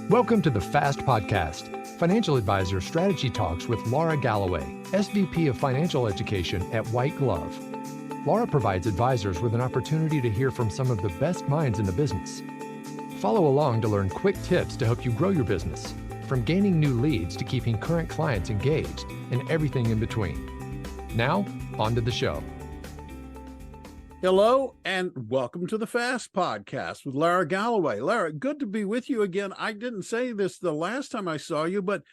Welcome to the FAST Podcast, Financial Advisor Strategy Talks with Laura Galloway, SVP of Financial Education at White Glove. Laura provides advisors with an opportunity to hear from some of the best minds in the business. Follow along to learn quick tips to help you grow your business, from gaining new leads to keeping current clients engaged, and everything in between. Now, on to the show. Hello, and welcome to the FAST Podcast with Laura Galloway. Laura, good to be with you again. I didn't say this the last time I saw you, but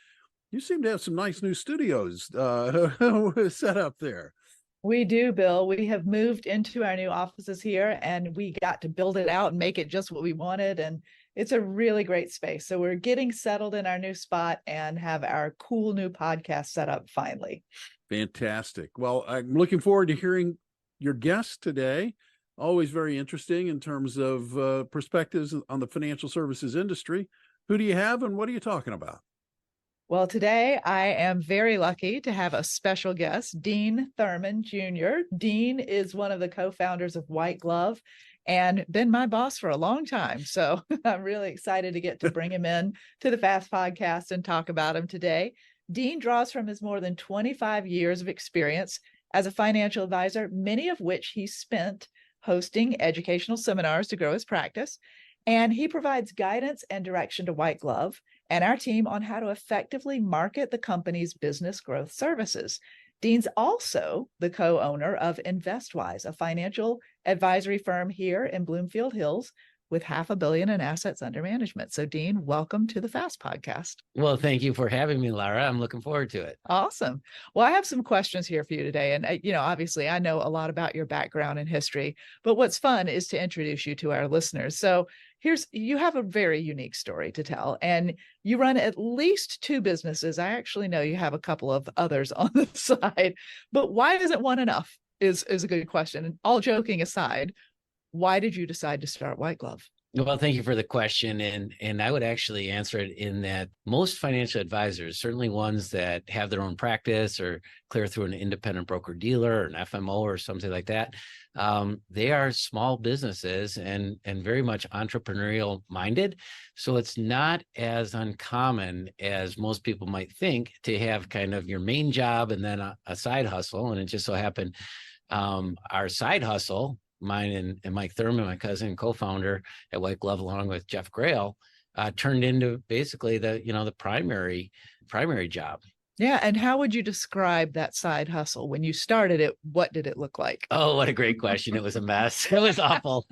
you seem to have some nice new studios set up there. We do, Bill. We have moved into our new offices here, and we got to build it out and make it just what we wanted. And it's a really great space. So we're getting settled in our new spot and have our cool new podcast set up finally. Fantastic. Well, I'm looking forward to hearing your guest today. Always very interesting in terms of perspectives on the financial services industry. Who do you have and what are you talking about? Well, today I am very lucky to have a special guest, Dean Thurman, Jr. Dean is one of the co-founders of White Glove and been my boss for a long time. So I'm really excited to get to bring him in to the FAST Podcast and talk about him today. Dean draws from his more than 25 years of experience as a financial advisor, many of which he spent hosting educational seminars to grow his practice. And he provides guidance and direction to White Glove and our team on how to effectively market the company's business growth services. Dean's also the co-owner of InvestWise, a financial advisory firm here in Bloomfield Hills with $500 million in assets under management. So Dean, welcome to the FAST Podcast. Well, thank you for having me, Laura. I'm looking forward to it. Awesome. Well, I have some questions here for you today. And, obviously I know a lot about your background and history, but what's fun is to introduce you to our listeners. So you have a very unique story to tell, and you run at least two businesses. I actually know you have a couple of others on the side, but why isn't one enough is a good question. And all joking aside, why did you decide to start White Glove? Well, thank you for the question. And I would actually answer it in that most financial advisors, certainly ones that have their own practice or clear through an independent broker dealer or an FMO or something like that, they are small businesses and very much entrepreneurial minded. So it's not as uncommon as most people might think to have kind of your main job and then a side hustle. And it just so happened our side hustle, mine and Mike Thurman, my cousin and co-founder at White Glove, along with Jeff Grail, turned into basically the primary job. Yeah. And how would you describe that side hustle? When you started it, what did it look like? Oh, what a great question. It was a mess. It was awful.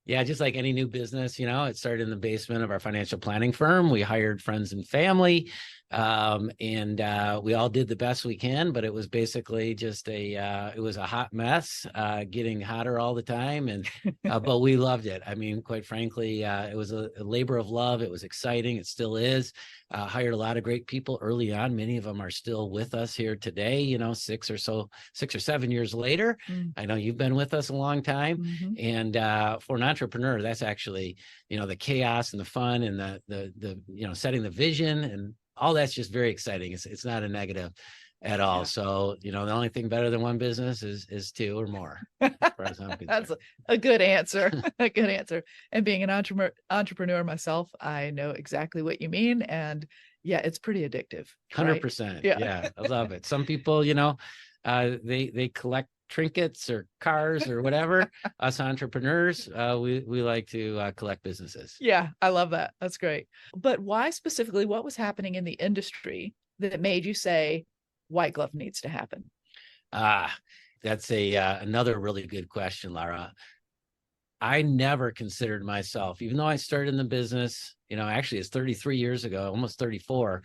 Yeah, just like any new business, it started in the basement of our financial planning firm. We hired friends and family, and we all did the best we can, but it was basically just it was a hot mess, getting hotter all the time. And, but we loved it. I mean, quite frankly, it was a labor of love. It was exciting. It still is. Hired a lot of great people early on. Many of them are still with us here today, 6 or 7 years later. I know you've been with us a long time. Mm-hmm. And for an entrepreneur, that's actually, the chaos and the fun and the setting the vision and all that's just very exciting. It's not a negative at all. Yeah. So, the only thing better than one business is two or more. That's a good answer. A good answer. And being an entrepreneur myself, I know exactly what you mean. And yeah, it's pretty addictive. 100%. Right? Yeah. I love it. Some people, they collect trinkets or cars or whatever. Us entrepreneurs, we like to collect businesses. Yeah, I love that. That's great. But why specifically, what was happening in the industry that made you say White Glove needs to happen? That's another really good question, Laura. I never considered myself, even though I started in the business, actually it's 33 years ago, almost 34.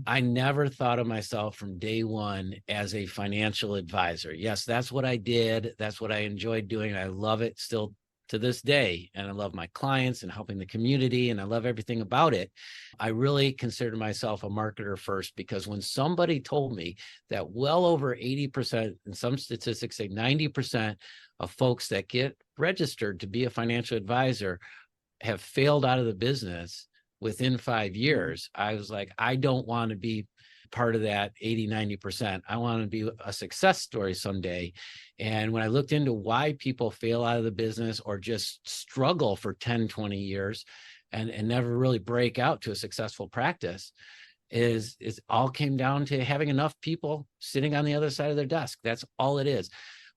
I never thought of myself from day one as a financial advisor. Yes, that's what I did. That's what I enjoyed doing. I love it still to this day. And I love my clients and helping the community. And I love everything about it. I really considered myself a marketer first, because when somebody told me that well over 80%, and some statistics say 90% of folks that get registered to be a financial advisor have failed out of the business within 5 years, I was like, I don't want to be part of that 80-90%. I want to be a success story someday. And when I looked into why people fail out of the business or just struggle for 10-20 years, and never really break out to a successful practice is all came down to having enough people sitting on the other side of their desk. That's all it is.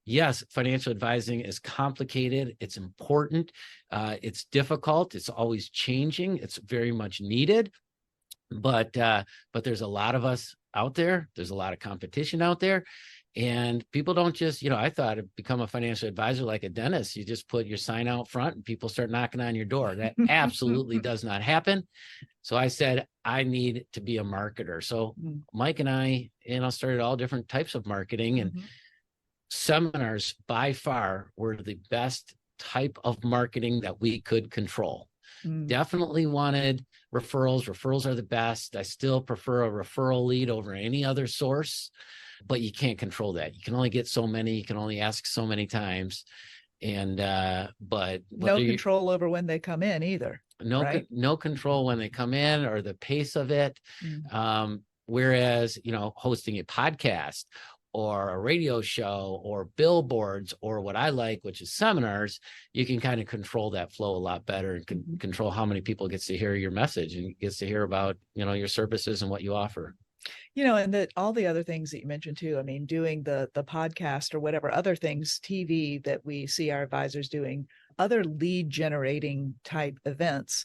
Yes, financial advising is complicated. It's important. It's difficult. It's always changing. It's very much needed. But there's a lot of us out there. There's a lot of competition out there. And people don't just, I thought to become a financial advisor like a dentist, you just put your sign out front and people start knocking on your door. That absolutely does not happen. So I said, I need to be a marketer. So Mike and I, started all different types of marketing, and seminars by far were the best type of marketing that we could control. Definitely wanted referrals. Referrals are the best. I still prefer a referral lead over any other source, but you can't control that. You can only get so many. You can only ask so many times. And, but no control over when they come in either. No control when they come in or the pace of it. Whereas, hosting a podcast or a radio show or billboards or what I like, which is seminars, you can kind of control that flow a lot better and can control how many people gets to hear your message and gets to hear about, your services and what you offer. And all the other things that you mentioned too, I mean, doing the podcast or whatever other things, TV that we see our advisors doing, other lead generating type events.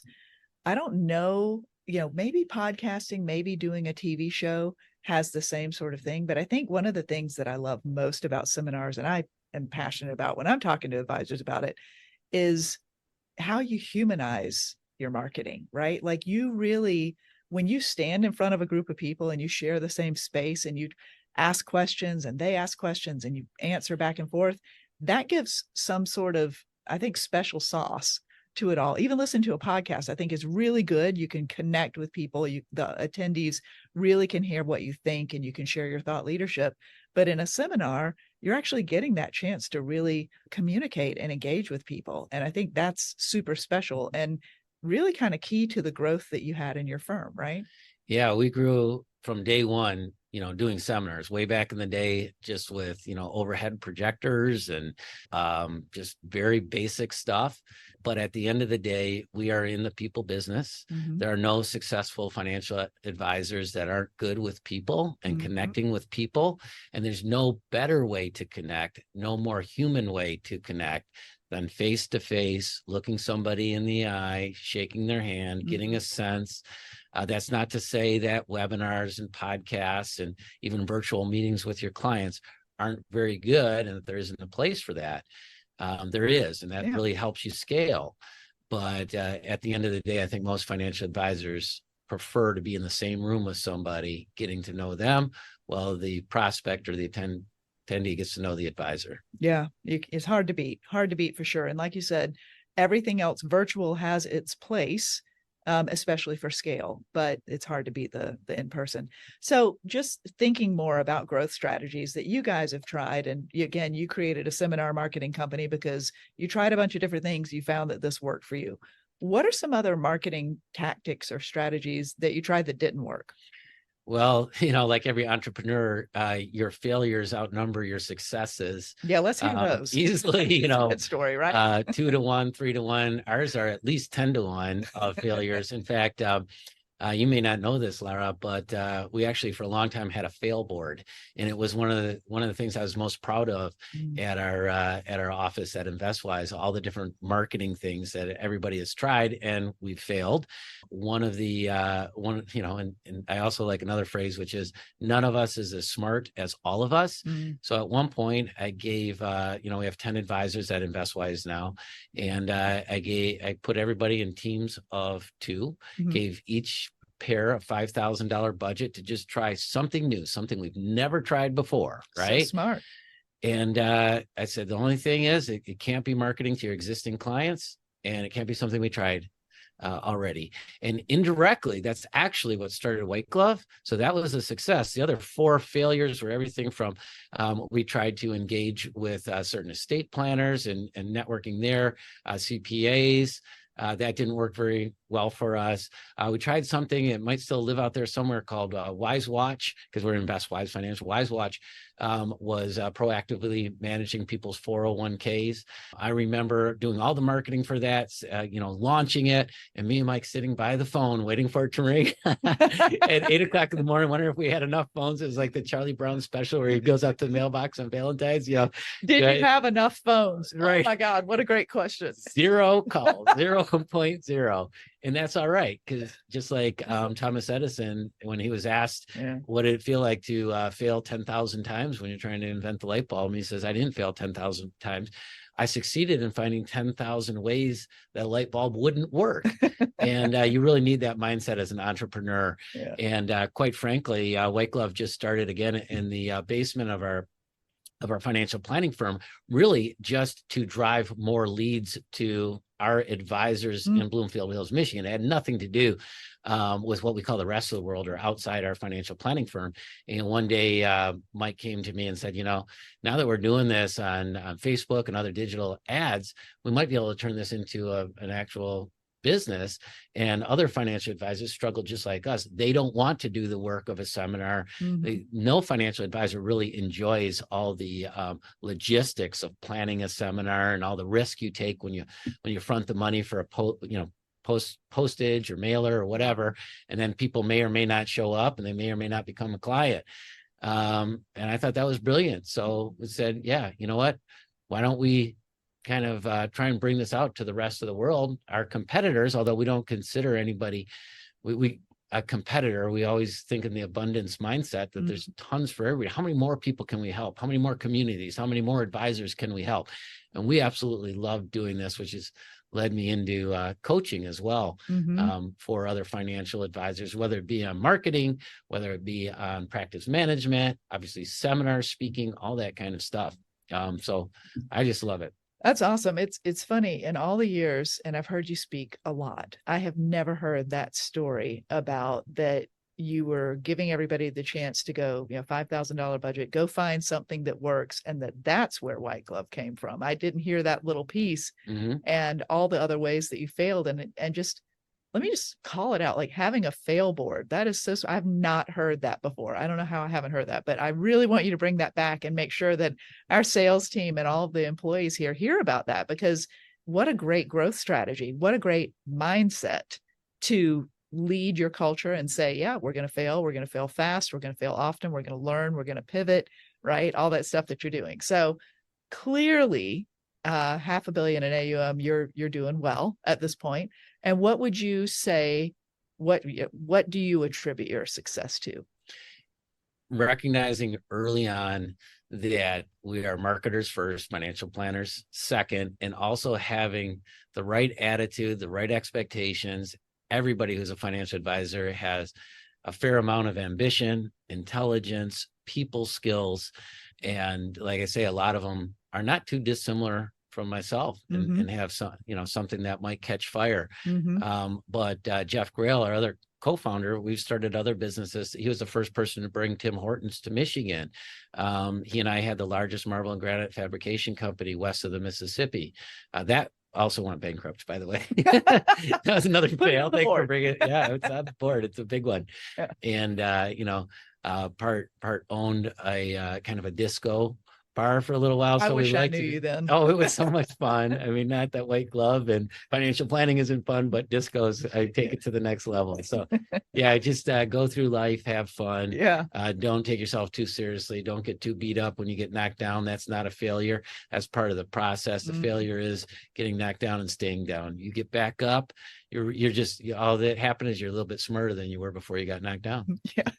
I don't know, maybe podcasting, maybe doing a TV show has the same sort of thing. But I think one of the things that I love most about seminars, and I am passionate about when I'm talking to advisors about it, is how you humanize your marketing, right? Like you really, when you stand in front of a group of people and you share the same space and you ask questions and they ask questions and you answer back and forth, that gives some sort of, I think, special sauce to it all. Even listen to a podcast, I think, is really good. You can connect with people. The attendees really can hear what you think and you can share your thought leadership. But in a seminar, you're actually getting that chance to really communicate and engage with people. And I think that's super special and really kind of key to the growth that you had in your firm, right? Yeah, we grew from day one, doing seminars way back in the day, just with, overhead projectors and just very basic stuff. But at the end of the day, we are in the people business. There are no successful financial advisors that aren't good with people and connecting with people. And there's no better way to connect, no more human way to connect than face-to-face, looking somebody in the eye, shaking their hand, getting a sense. That's not to say that webinars and podcasts and even virtual meetings with your clients aren't very good and that there isn't a place for that. There is, and that really helps you scale. But at the end of the day, I think most financial advisors prefer to be in the same room with somebody, getting to know them, while the prospect or the attendee gets to know the advisor. Yeah, it's hard to beat for sure. And like you said, everything else virtual has its place, especially for scale, but it's hard to beat the in-person. So just thinking more about growth strategies that you guys have tried. And again, you created a seminar marketing company because you tried a bunch of different things. You found that this worked for you. What are some other marketing tactics or strategies that you tried that didn't work? Well, like every entrepreneur, your failures outnumber your successes. Yeah, let's hear those. Easily, good story, right? 2 to 1, 3 to 1. Ours are at least 10 to 1 of failures. In fact, you may not know this, Lara, but we actually for a long time had a fail board, and it was one of the things I was most proud of at our office at InvestWise. All the different marketing things that everybody has tried and we've failed. One of the and I also like another phrase, which is none of us is as smart as all of us. So at one point I gave we have 10 advisors at InvestWise now, and I put everybody in teams of 2, gave each pair a $5,000 budget to just try something new, something we've never tried before, right? So smart. And I said, the only thing is it can't be marketing to your existing clients, and it can't be something we tried already. And indirectly, that's actually what started White Glove. So that was a success. The other 4 failures were everything from we tried to engage with certain estate planners and networking there, CPAs. That didn't work very well for us. We tried something, it might still live out there somewhere, called Wise Watch, because we're InvestWise Financial. Wise Watch was proactively managing people's 401ks. I remember doing all the marketing for that, launching it, and me and Mike sitting by the phone waiting for it to ring at 8 o'clock in the morning, wondering if we had enough phones. It was like the Charlie Brown special where he goes out to the mailbox on Valentine's. Did you have enough phones? Right. Oh my God, what a great question. 0 calls, 0.0. And that's all right, because just like Thomas Edison, when he was asked, what did it feel like to fail 10,000 times when you're trying to invent the light bulb? And he says, I didn't fail 10,000 times. I succeeded in finding 10,000 ways that a light bulb wouldn't work. And you really need that mindset as an entrepreneur. Yeah. And quite frankly, White Glove just started again in the basement of our financial planning firm, really just to drive more leads to our advisors in Bloomfield Hills, Michigan. It had nothing to do with what we call the rest of the world or outside our financial planning firm. And one day, Mike came to me and said, now that we're doing this on Facebook and other digital ads, we might be able to turn this into an actual business. And other financial advisors struggle just like us. They don't want to do the work of a seminar. No financial advisor really enjoys all the logistics of planning a seminar and all the risk you take when you front the money for a postage or mailer or whatever, and then people may or may not show up and they may or may not become a client. And I thought that was brilliant. So we said, yeah, you know what? Why don't we kind of try and bring this out to the rest of the world? Our competitors, although we don't consider anybody a competitor, we always think in the abundance mindset that there's tons for everybody. How many more people can we help? How many more communities? How many more advisors can we help? And we absolutely love doing this, which has led me into coaching as well for other financial advisors, whether it be on marketing, whether it be on practice management, obviously seminars, speaking, all that kind of stuff. So I just love it. That's awesome. It's funny, in all the years, and I've heard you speak a lot, I have never heard that story about that you were giving everybody the chance to go, $5,000 budget, go find something that works, and that's where White Glove came from. I didn't hear that little piece and all the other ways that you failed. And just, let me just call it out, like having a fail board. That is I've not heard that before. I don't know how I haven't heard that, but I really want you to bring that back and make sure that our sales team and all of the employees here hear about that, because what a great growth strategy. What a great mindset to lead your culture and say, yeah, we're going to fail. We're going to fail fast. We're going to fail often. We're going to learn. We're going to pivot, right? All that stuff that you're doing. So clearly, $500 million in AUM, you're doing well at this point. And what would you say, what do you attribute your success to? Recognizing early on that we are marketers first, financial planners second, and also having the right attitude, the right expectations. Everybody who's a financial advisor has a fair amount of ambition, intelligence, people skills. And like I say, a lot of them are not too dissimilar from myself and have some, something that might catch fire. But Jeff Grail, our other co-founder, we've started other businesses. He was the first person to bring Tim Hortons to Michigan. He and I had the largest marble and granite fabrication company west of the Mississippi. That also went bankrupt, by the way. That was another fail. Thanks for bringing it. Yeah, it's on the board. It's a big one. Yeah. And part owned a kind of a disco bar for a little while. So I wish I knew you then. Oh, it was so much fun. I mean, not that White Glove and financial planning isn't fun, but discos, I take it to the next level. So yeah, just go through life, have fun. Yeah. Don't take yourself too seriously. Don't get too beat up when you get knocked down. That's not a failure. That's part of the process. The failure is getting knocked down and staying down. You get back up. You're just, all that happened is you're a little bit smarter than you were before you got knocked down. Yeah.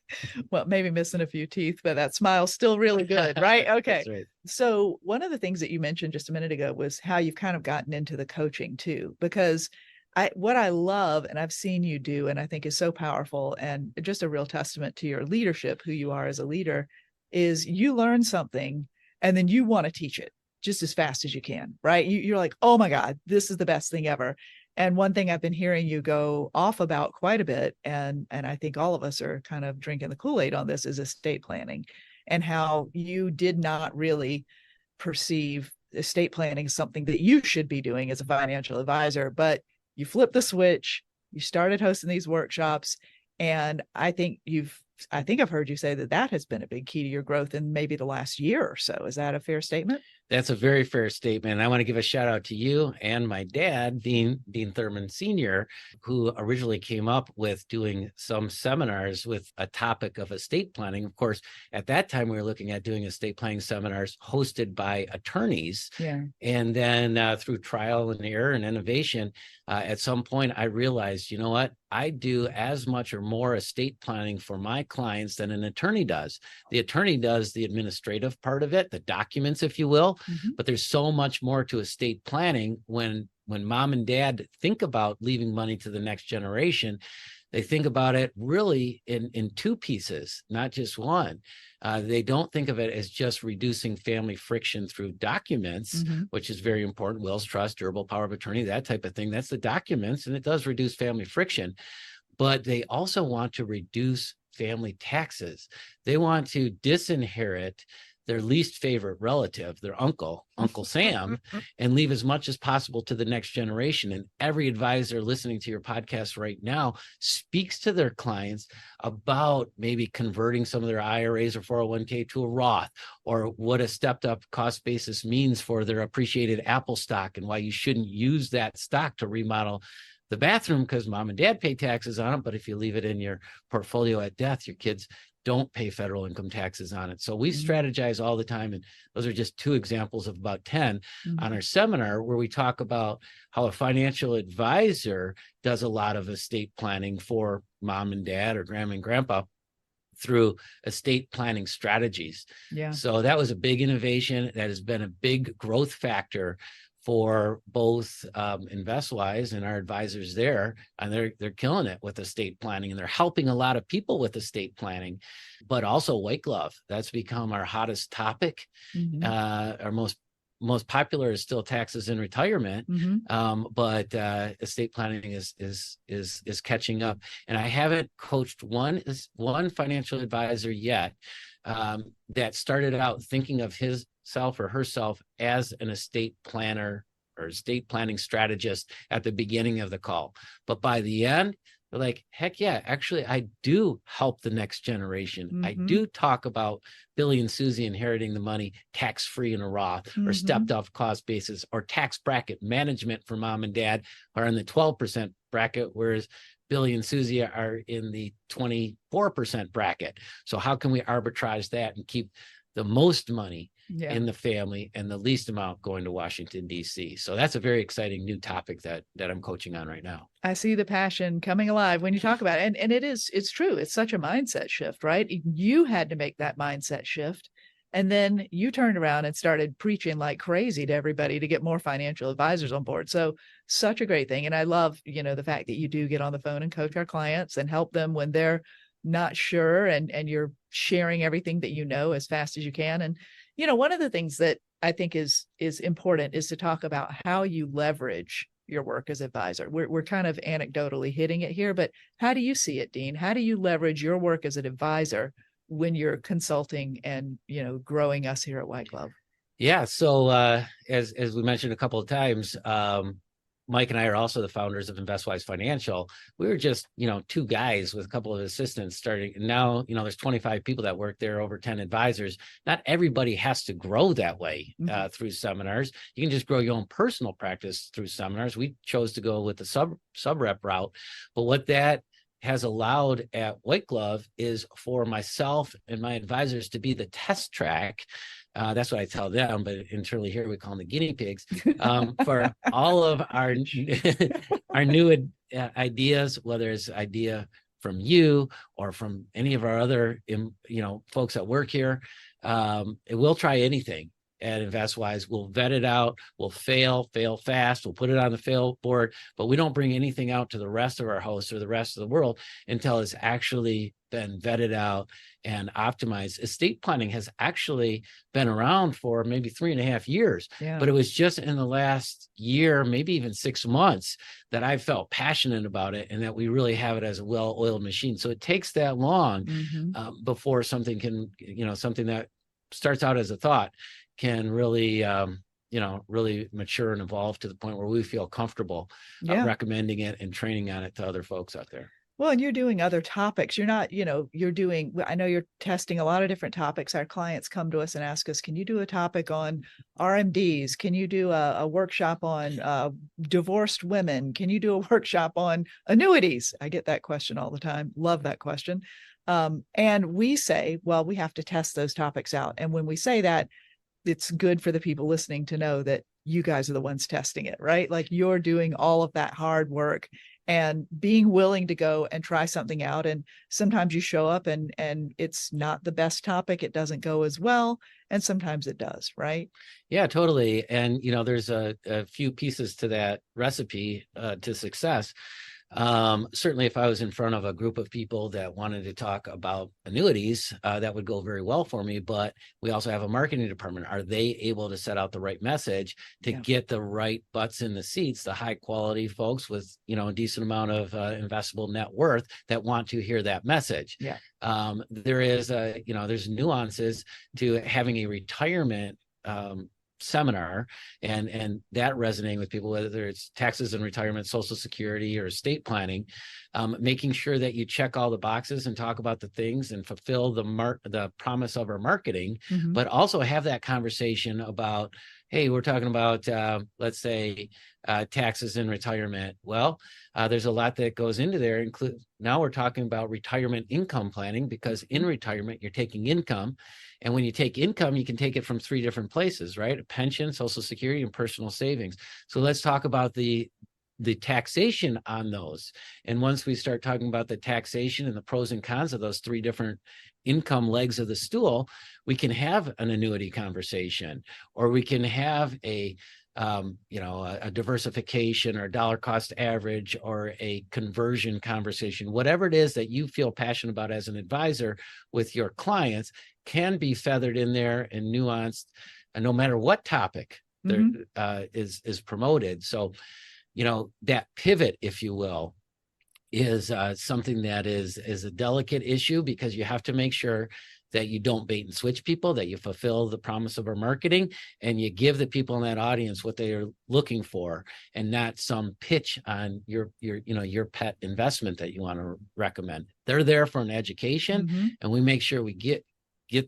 Well, maybe missing a few teeth, but that smile's still really good, right? Okay. That's right. So one of the things that you mentioned just a minute ago was how you've kind of gotten into the coaching too, because what I love, and I've seen you do, and I think is so powerful and just a real testament to your leadership, who you are as a leader, is you learn something and then you want to teach it just as fast as you can, right? You're like, oh my God, this is the best thing ever. And one thing I've been hearing you go off about quite a bit, and I think all of us are kind of drinking the Kool-Aid on this, is estate planning, and how you did not really perceive estate planning as something that you should be doing as a financial advisor, but you flipped the switch You started hosting these workshops, and I think I've heard you say that has been a big key to your growth in maybe the last year or so. Is that a fair statement? That's a very fair statement. I want to give a shout out to you and my dad, Dean Thurman Sr., who originally came up with doing some seminars with a topic of estate planning. Of course, at that time, we were looking at doing estate planning seminars hosted by attorneys. Yeah. And then through trial and error and innovation, at some point, I realized, you know what? I do as much or more estate planning for my clients than an attorney does. The attorney does the administrative part of it, the documents, if you will. Mm-hmm. But there's so much more to estate planning when mom and dad think about leaving money to the next generation. They think about it really in two pieces, not just one. They don't think of it as just reducing family friction through documents, Mm-hmm. which is very important. Wills, trust, durable power of attorney, that type of thing. That's the documents, and it does reduce family friction. But they also want to reduce family taxes. They want to disinherit their least favorite relative, their Uncle Sam, and leave as much as possible to the next generation. And every advisor listening to your podcast right now speaks to their clients about maybe converting some of their IRAs or 401k to a Roth, or what a stepped up cost basis means for their appreciated Apple stock, and why you shouldn't use that stock to remodel the bathroom because mom and dad pay taxes on it. But if you leave it in your portfolio at death, your kids don't pay federal income taxes on it. So we strategize all the time. And those are just two examples of about 10 on our seminar, where we talk about how a financial advisor does a lot of estate planning for mom and dad or grandma and grandpa through estate planning strategies. Yeah. So that was a big innovation that has been a big growth factor for both InvestWise and our advisors there, and they're killing it with estate planning, and they're helping a lot of people with estate planning. But also White Glove, that's become our hottest topic. Our most popular is still taxes in retirement, but estate planning is catching up. And I haven't coached one financial advisor yet that started out thinking of himself or herself as an estate planner or estate planning strategist at the beginning of the call. But by the end, they're like, heck yeah, actually, I do help the next generation. I do talk about Billy and Susie inheriting the money tax-free in a Roth, or stepped up cost basis, or tax bracket management for mom and dad are in the 12% bracket, whereas Billy and Susie are in the 24% bracket. So how can we arbitrage that and keep the most money in the family and the least amount going to Washington, D.C.? So that's a very exciting new topic that I'm coaching on right now. I see the passion coming alive when you talk about it. And it's true. It's such a mindset shift, right? You had to make that mindset shift. And then you turned around and started preaching like crazy to everybody to get more financial advisors on board. So such a great thing. And I love, the fact that you do get on the phone and coach our clients and help them when they're not sure, and you're sharing everything that you know as fast as you can. And, one of the things that I think is important is to talk about how you leverage your work as advisor. We're kind of anecdotally hitting it here, but how do you see it, Dean? How do you leverage your work as an advisor when you're consulting and, growing us here at White Glove? Yeah. So as we mentioned a couple of times, Mike and I are also the founders of InvestWise Financial. We were just, two guys with a couple of assistants starting. And now, there's 25 people that work there, over 10 advisors. Not everybody has to grow that way through seminars. You can just grow your own personal practice through seminars. We chose to go with the sub rep route. But what that has allowed at White Glove is for myself and my advisors to be the test track. That's what I tell them, but internally here we call them the guinea pigs, for all of our new ideas, whether it's idea from you or from any of our other folks that work here. We'll try anything at InvestWise. We'll vet it out. We'll fail fast. We'll put it on the fail board, but we don't bring anything out to the rest of our hosts or the rest of the world until it's actually been vetted out and optimized. Estate planning has actually been around for maybe 3.5 years, but it was just in the last year, maybe even 6 months, that I felt passionate about it, and that we really have it as a well-oiled machine. So it takes that long before something can, something that starts out as a thought can really really mature and evolved to the point where we feel comfortable recommending it and training on it to other folks out there. Well, and you're doing other topics. You're not, I know you're testing a lot of different topics. Our clients come to us and ask us, can you do a topic on RMDs? Can you do a workshop on divorced women? Can you do a workshop on annuities? I get that question all the time. Love that question. And we say, well, we have to test those topics out. And when we say that, it's good for the people listening to know that you guys are the ones testing it, right? Like you're doing all of that hard work and being willing to go and try something out. And sometimes you show up and it's not the best topic. It doesn't go as well. And sometimes it does, right? Yeah, totally. And, there's a few pieces to that recipe to success. Certainly if I was in front of a group of people that wanted to talk about annuities, that would go very well for me. But we also have a marketing department. Are they able to set out the right message to get the right butts in the seats, the high quality folks with, a decent amount of investable net worth that want to hear that message? Yeah. There is there's nuances to having a retirement seminar and that resonating with people, whether it's taxes and retirement, Social Security, or estate planning, making sure that you check all the boxes and talk about the things and fulfill the promise of our marketing, but also have that conversation about, hey, we're talking about, let's say, taxes and retirement. Well, there's a lot that goes into there. Now we're talking about retirement income planning, because in retirement, you're taking income. And when you take income, you can take it from 3 different places, right? A pension, Social Security, and personal savings. So let's talk about the taxation on those. And once we start talking about the taxation and the pros and cons of those 3 different income legs of the stool, we can have an annuity conversation, or we can have a diversification or a dollar cost average or a conversion conversation. Whatever it is that you feel passionate about as an advisor with your clients can be feathered in there and nuanced, and no matter what topic there is promoted. So, that pivot, if you will, is something that is a delicate issue, because you have to make sure that you don't bait and switch people, that you fulfill the promise of our marketing, and you give the people in that audience what they are looking for, and not some pitch on your pet investment that you want to recommend. They're there for an education, and we make sure we get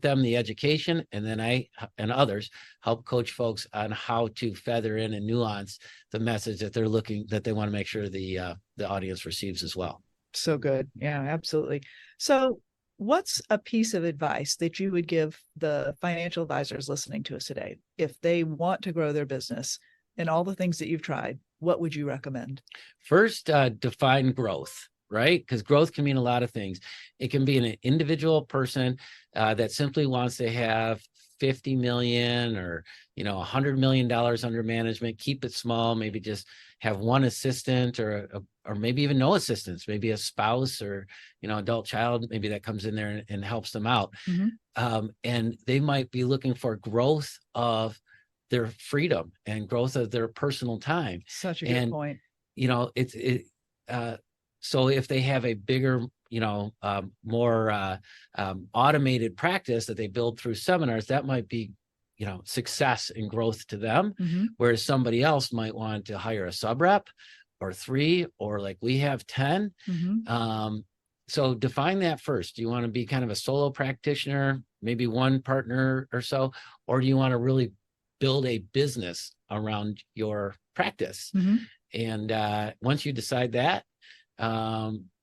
them the education, and then I and others help coach folks on how to feather in and nuance the message that they want to make sure the audience receives as well. So good. Yeah, absolutely. So what's a piece of advice that you would give the financial advisors listening to us today if they want to grow their business and all the things that you've tried? What would you recommend? First, define growth, right? Because growth can mean a lot of things. It can be an individual person that simply wants to have 50 million or $100 million under management, keep it small, maybe just have one assistant or maybe even no assistants, maybe a spouse or adult child, maybe that comes in there and helps them out. And they might be looking for growth of their freedom and growth of their personal time. Such a good point. So if they have a bigger, more automated practice that they build through seminars, that might be, success and growth to them. Whereas somebody else might want to hire a sub rep or 3, or like we have 10. So define that first. Do you want to be kind of a solo practitioner, maybe one partner or so, or do you want to really build a business around your practice? And once you decide that,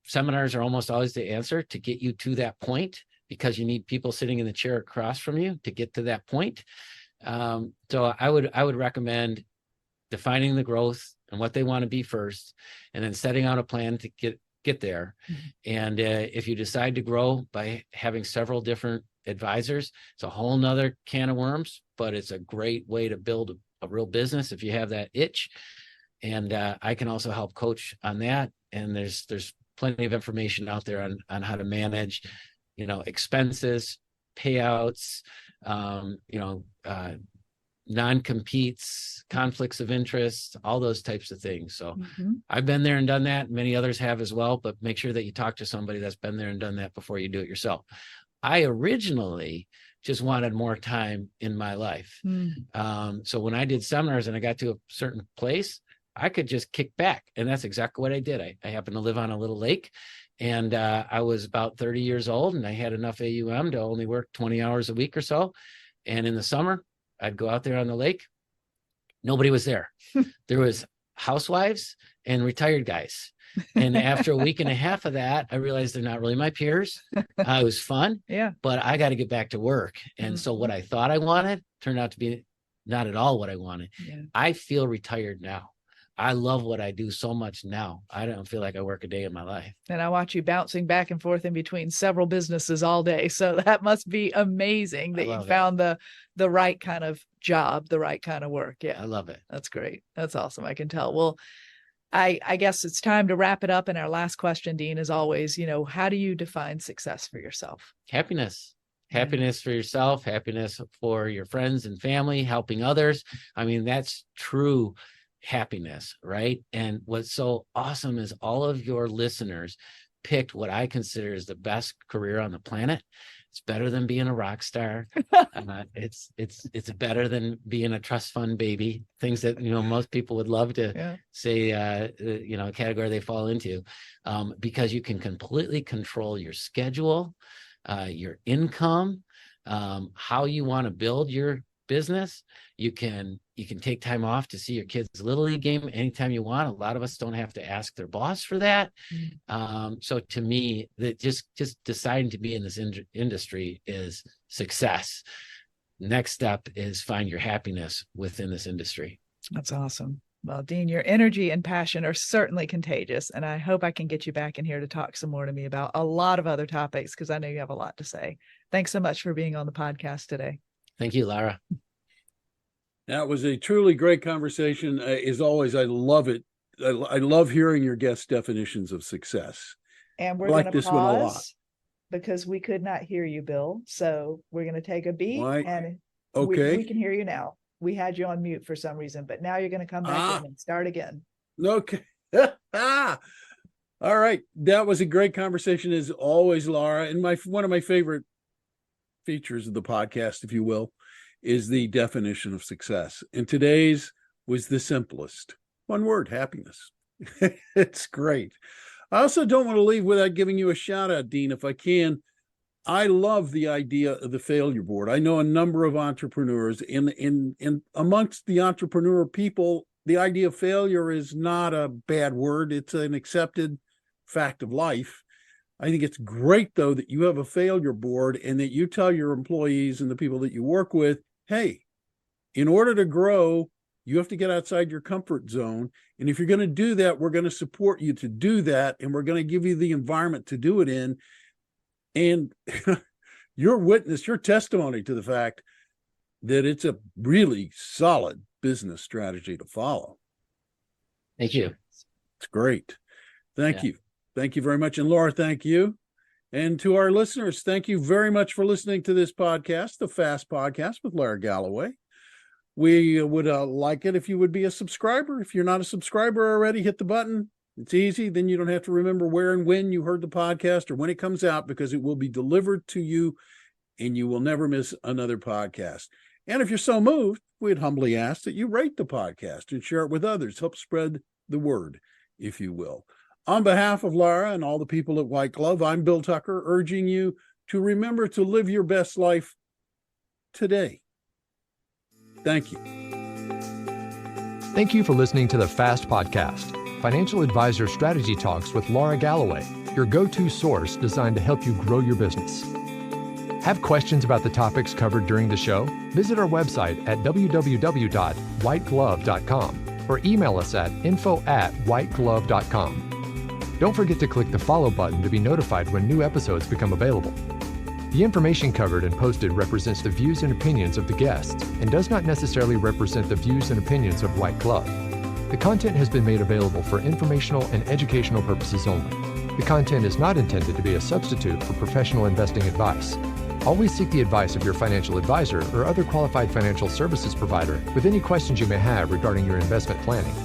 seminars are almost always the answer to get you to that point, because you need people sitting in the chair across from you to get to that point. So I would recommend defining the growth and what they want to be first, and then setting out a plan to get there. And if you decide to grow by having several different advisors, it's a whole nother can of worms, but it's a great way to build a real business if you have that itch. And I can also help coach on that. And there's plenty of information out there on how to manage, expenses, payouts, non-competes, conflicts of interest, all those types of things. So I've been there and done that. Many others have as well, but make sure that you talk to somebody that's been there and done that before you do it yourself. I originally just wanted more time in my life. So when I did seminars and I got to a certain place, I could just kick back. And that's exactly what I did. I happened to live on a little lake, and I was about 30 years old, and I had enough AUM to only work 20 hours a week or so. And in the summer, I'd go out there on the lake. Nobody was there. There was housewives and retired guys. And after a week and a half of that, I realized they're not really my peers. It was fun, but I got to get back to work. And so what I thought I wanted turned out to be not at all what I wanted. I feel retired now. I love what I do so much now. I don't feel like I work a day in my life. And I watch you bouncing back and forth in between several businesses all day. So that must be amazing that you found the right kind of job, the right kind of work. Yeah. I love it. That's great. That's awesome. I can tell. Well, I guess it's time to wrap it up. And our last question, Dean, is always, how do you define success for yourself? Happiness. Happiness for yourself, happiness for your friends and family, helping others. I mean, that's true happiness, right? And what's so awesome is all of your listeners picked what I consider is the best career on the planet. It's better than being a rock star. It's better than being a trust fund baby. Things that most people would love to say, a category they fall into, because you can completely control your schedule, your income, how you want to build your business. You can take time off to see your kids' Little League game anytime you want. A lot of us don't have to ask their boss for that. So to me, that just deciding to be in this industry is success. Next step is find your happiness within this industry. That's awesome. Well, Dean, your energy and passion are certainly contagious, and I hope I can get you back in here to talk some more to me about a lot of other topics, because I know you have a lot to say. Thanks so much for being on the podcast today. Thank you, Lara. That was a truly great conversation. As always, I love it. I love hearing your guest definitions of success. And we're going to pause because we could not hear you, Bill. So we're going to take a beat. And we can hear you now. We had you on mute for some reason, but now you're going to come back in and start again. Okay. All right. That was a great conversation as always, Laura. And one of my favorite features of the podcast, if you will, is the definition of success. And today's was the simplest. One word: happiness. It's great. I also don't want to leave without giving you a shout out, Dean, if I can. I love the idea of the failure board. I know a number of entrepreneurs in amongst the entrepreneur people, the idea of failure is not a bad word. It's an accepted fact of life. I think it's great, though, that you have a failure board and that you tell your employees and the people that you work with, hey, in order to grow, you have to get outside your comfort zone. And if you're going to do that, we're going to support you to do that. And we're going to give you the environment to do it in. And your witness, your testimony to the fact that it's a really solid business strategy to follow. Thank you. It's great. Thank you. Thank you very much. And Laura, thank you. And to our listeners, thank you very much for listening to this podcast, the Fast Podcast with Lara Galloway. We would like it if you would be a subscriber. If you're not a subscriber already, hit the button. It's easy. Then you don't have to remember where and when you heard the podcast or when it comes out, because it will be delivered to you and you will never miss another podcast. And if you're so moved, we'd humbly ask that you rate the podcast and share it with others. Help spread the word, if you will. On behalf of Lara and all the people at White Glove, I'm Bill Tucker, urging you to remember to live your best life today. Thank you. Thank you for listening to the Fast Podcast, Financial Advisor Strategy Talks with Lara Galloway, your go-to source designed to help you grow your business. Have questions about the topics covered during the show? Visit our website at www.whiteglove.com or email us at info@whiteglove.com. Don't forget to click the follow button to be notified when new episodes become available. The information covered and posted represents the views and opinions of the guests and does not necessarily represent the views and opinions of White Glove. The content has been made available for informational and educational purposes only. The content is not intended to be a substitute for professional investing advice. Always seek the advice of your financial advisor or other qualified financial services provider with any questions you may have regarding your investment planning.